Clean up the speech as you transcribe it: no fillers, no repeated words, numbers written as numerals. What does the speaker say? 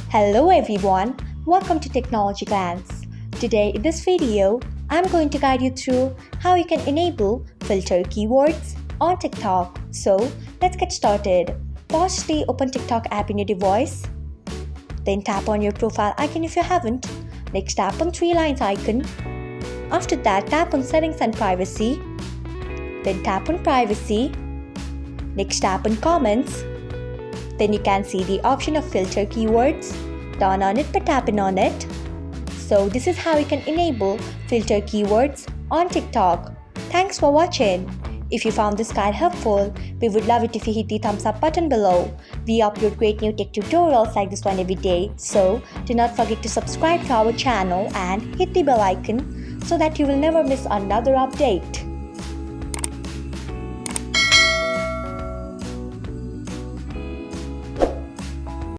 Hello everyone, welcome to Technologyglance. Today in this video, I'm going to guide you through how you can enable filter keywords on TikTok. So let's get started. Pause the Open TikTok app in your device. Then tap on your profile icon if you haven't. Next tap on three lines icon. After that tap on settings and privacy. Then tap on privacy. Next tap on comments. Then you can see the option of filter keywords. Turn on it by tapping on it. So this is how you can enable filter keywords on TikTok. Thanks for watching. If you found this guide helpful, we would love it if you hit the thumbs up button below. We upload great new tech tutorials like this one every day. So do not forget to subscribe to our channel and hit the bell icon so that you will never miss another update.